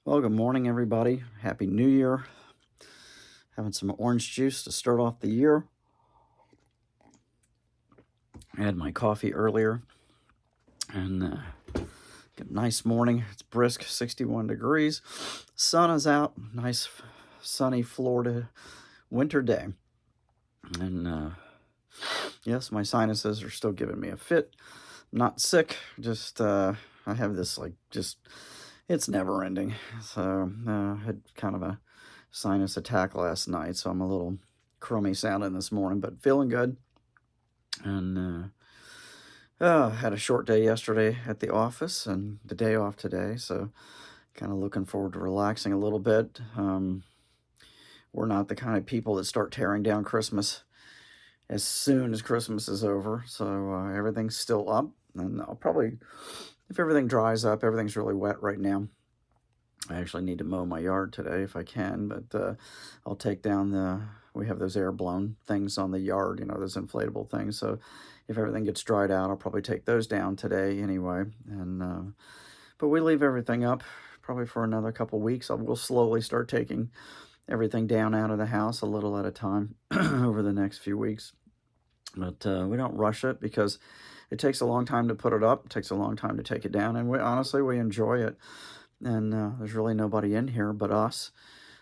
Well, good morning, everybody. Happy New Year. Having some orange juice to start off the year. I had my coffee earlier and got a nice morning. It's brisk, 61 degrees. Sun is out. Nice, sunny Florida winter day. And yes, my sinuses are still giving me a fit. I'm not sick, just I have this it's never ending. So I had kind of a sinus attack last night, so I'm a little crummy sounding this morning, but feeling good. And had a short day yesterday at the office and the day off today, so kind of looking forward to relaxing a little bit. We're not the kind of people that start tearing down Christmas as soon as Christmas is over, so everything's still up. And I'll probably, if everything dries up, everything's really wet right now. I actually need to mow my yard today if I can, but I'll take down we have those air blown things on the yard, those inflatable things. So if everything gets dried out, I'll probably take those down today anyway. But we leave everything up probably for another couple weeks. We'll slowly start taking everything down out of the house a little at a time over the next few weeks. But we don't rush it because it takes a long time to put it up. It takes a long time to take it down. And we enjoy it. And there's really nobody in here but us.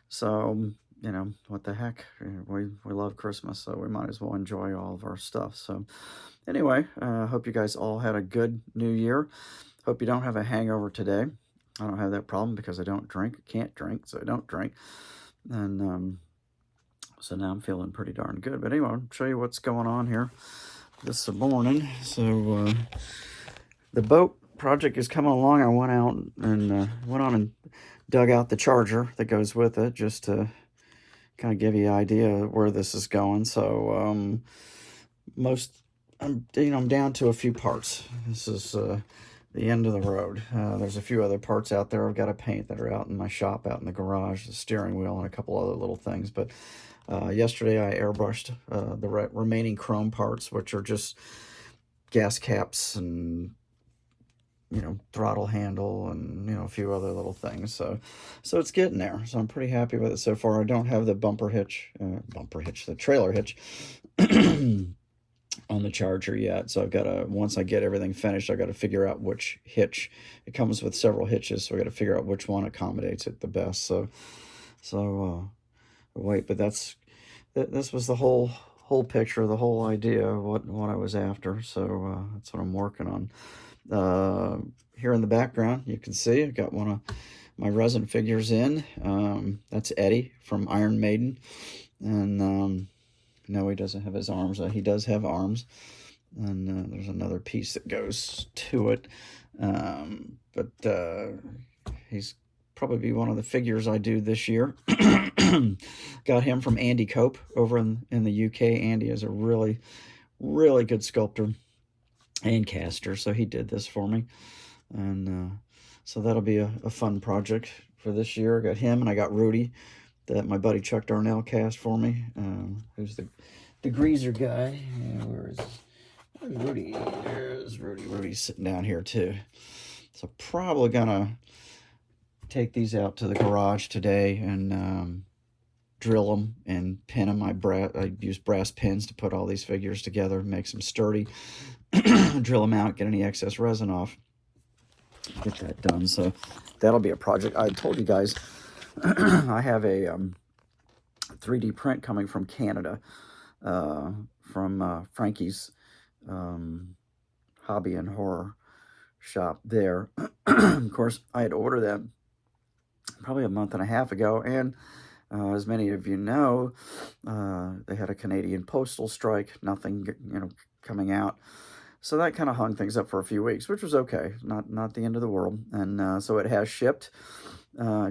So, what the heck? We love Christmas, so we might as well enjoy all of our stuff. So anyway, hope you guys all had a good New Year. Hope you don't have a hangover today. I don't have that problem because I don't drink. Can't drink, so I don't drink. And so now I'm feeling pretty darn good. But anyway, I'll show you what's going on here this morning. So the boat project is coming along. I went out and went on and dug out the charger that goes with it just to kind of give you an idea of where this is going. So I'm down to a few parts. This is the end of the road. There's a few other parts out there I've got to paint that are out in my shop, out in the garage, the steering wheel and a couple other little things. But yesterday I airbrushed the remaining chrome parts, which are just gas caps and throttle handle and a few other little things. So it's getting there. So I'm pretty happy with it so far. I don't have the the trailer hitch on the Charger yet. So I've got to, once I get everything finished, I got to figure out which hitch. It comes with several hitches, so I got to figure out which one accommodates it the best. So wait, but this was the whole picture, the whole idea of what I was after. So that's what I'm working on. Here in the background, you can see I've got one of my resin figures in. That's Eddie from Iron Maiden. And no, he doesn't have his arms. He does have arms. And there's another piece that goes to it. But he's probably one of the figures I do this year. Got him from Andy Cope over in the UK. Andy is a really, really good sculptor and caster, so he did this for me. And so that'll be a fun project for this year. I got him, and I got Rudy that my buddy Chuck Darnell cast for me. Who's the greaser guy? Where's Rudy? There's Rudy. Rudy's sitting down here too. So probably gonna take these out to the garage today and drill them and pin them. I use brass pins to put all these figures together, makes them sturdy. Drill them out, get any excess resin off, get that done. So that'll be a project. I told you guys I have a 3D print coming from Canada, from Frankie's hobby and horror shop there. Of course, I had ordered that probably a month and a half ago, and as many of you know, they had a Canadian postal strike, nothing coming out. So that kind of hung things up for a few weeks, which was okay, not the end of the world. And so it has shipped.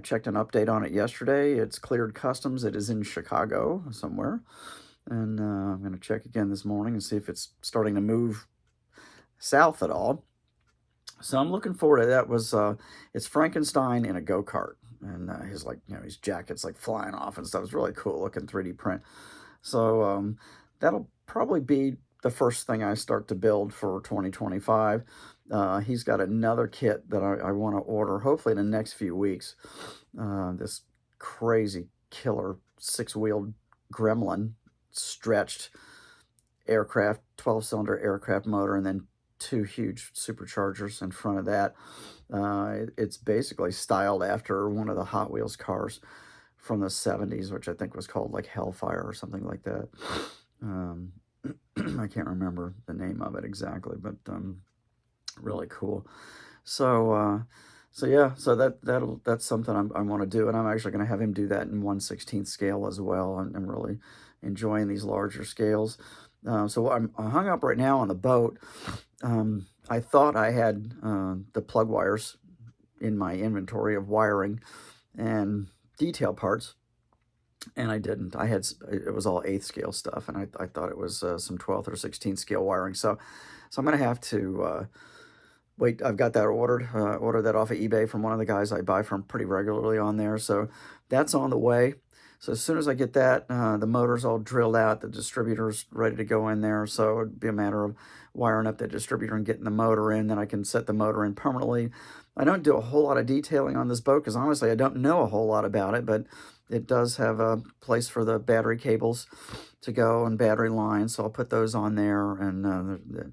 Checked an update on it yesterday. It's cleared customs. It is in Chicago somewhere. And I'm going to check again this morning and see if it's starting to move south at all. So I'm looking forward to that. It's Frankenstein in a go-kart. And his jacket's like flying off and stuff. It's really cool looking 3D print. So that'll probably be the first thing I start to build for 2025. He's got another kit that I want to order, hopefully in the next few weeks. This crazy killer 6-wheeled Gremlin stretched aircraft, 12-cylinder aircraft motor, and then 2 huge superchargers in front of that. It's basically styled after one of the Hot Wheels cars from the 70s, which I think was called like Hellfire or something like that. I can't remember the name of it exactly, but really cool. So yeah, so that's something I want to do, and I'm actually going to have him do that in 1/16 scale as well. I'm really enjoying these larger scales. So I'm hung up right now on the boat. I thought I had the plug wires in my inventory of wiring and detail parts, and I didn't. It was all 8th scale stuff, and I thought it was some 12th or 16th scale wiring. So I'm going to have to wait. I've got that ordered that off of eBay from one of the guys I buy from pretty regularly on there. So that's on the way. So as soon as I get that, the motor's all drilled out, the distributor's ready to go in there. So it'd be a matter of wiring up the distributor and getting the motor in. Then I can set the motor in permanently. I don't do a whole lot of detailing on this boat because honestly, I don't know a whole lot about it, but it does have a place for the battery cables to go and battery lines. So I'll put those on there. And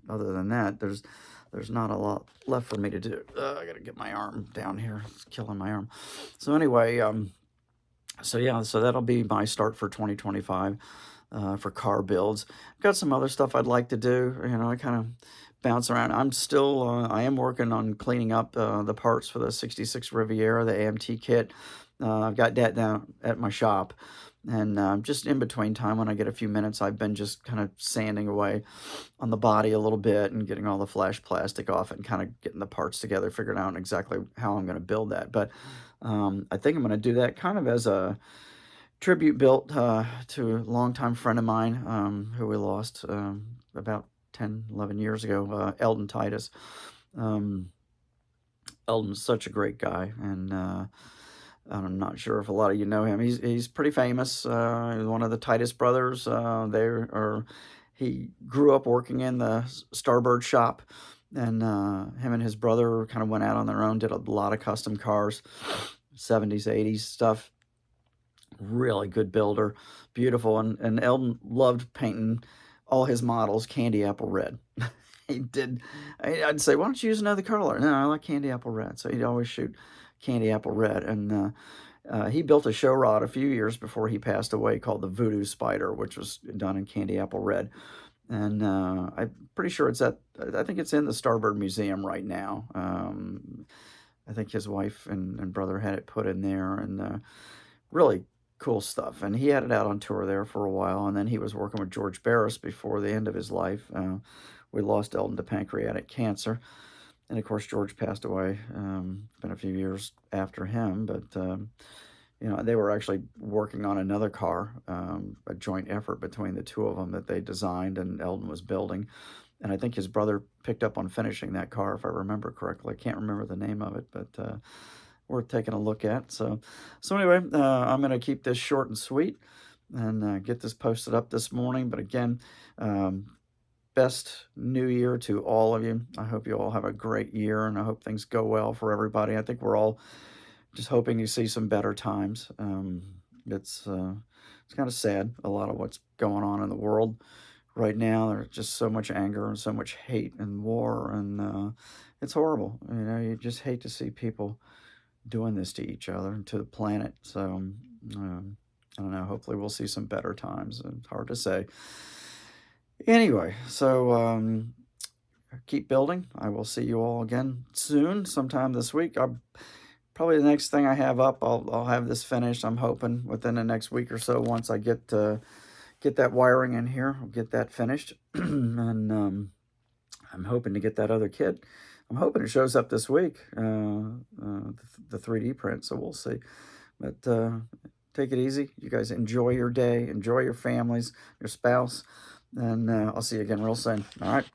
other than that, there's not a lot left for me to do. I got to get my arm down here. It's killing my arm. So anyway, so yeah, so that'll be my start for 2025 for car builds. I've got some other stuff I'd like to do. You know, I kind of bounce around. I am working on cleaning up the parts for the 66 Riviera, the AMT kit. I've got that down at my shop. And just in between time, when I get a few minutes, I've been just kind of sanding away on the body a little bit and getting all the flash plastic off and kind of getting the parts together, figuring out exactly how I'm going to build that. But I think I'm going to do that kind of as a tribute built to a longtime friend of mine who we lost about 10, 11 years ago, Eldon Titus. Eldon's such a great guy, and I'm not sure if a lot of you know him. He's pretty famous. He's one of the Titus brothers. He grew up working in the Starbird shop, and him and his brother kind of went out on their own, did a lot of custom cars, 70s, 80s stuff. Really good builder, beautiful. And Eldon loved painting all his models candy apple red. He did. I'd say, why don't you use another color? No, I like candy apple red. So he'd always shoot candy apple red. And he built a show rod a few years before he passed away called the Voodoo Spider, which was done in candy apple red. And I'm pretty sure I think it's in the Starbird Museum right now. I think his wife and brother had it put in there, and really cool stuff. And he had it out on tour there for a while, and then he was working with George Barris before the end of his life. We lost Eldon to pancreatic cancer, and of course George passed away. It's been a few years after him, but you know, they were actually working on another car, a joint effort between the two of them that they designed and Eldon was building. And I think his brother picked up on finishing that car, if I remember correctly. I can't remember the name of it, but worth taking a look at. So anyway, I'm going to keep this short and sweet and get this posted up this morning. But again, best new year to all of you. I hope you all have a great year, and I hope things go well for everybody. I think we're all just hoping to see some better times. It's kind of sad, a lot of what's going on in the world right now. There's just so much anger and so much hate and war, and it's horrible. You know, you just hate to see people doing this to each other and to the planet. So I don't know, hopefully we'll see some better times. It's hard to say. Anyway, so keep building. I will see you all again soon, sometime this week. Probably the next thing I have up, I'll have this finished. I'm hoping within the next week or so. Once I get that wiring in here, I'll get that finished, and I'm hoping to get that other kit. I'm hoping it shows up this week, the 3D print. So we'll see. But take it easy. You guys enjoy your day, enjoy your families, your spouse, and I'll see you again real soon. All right.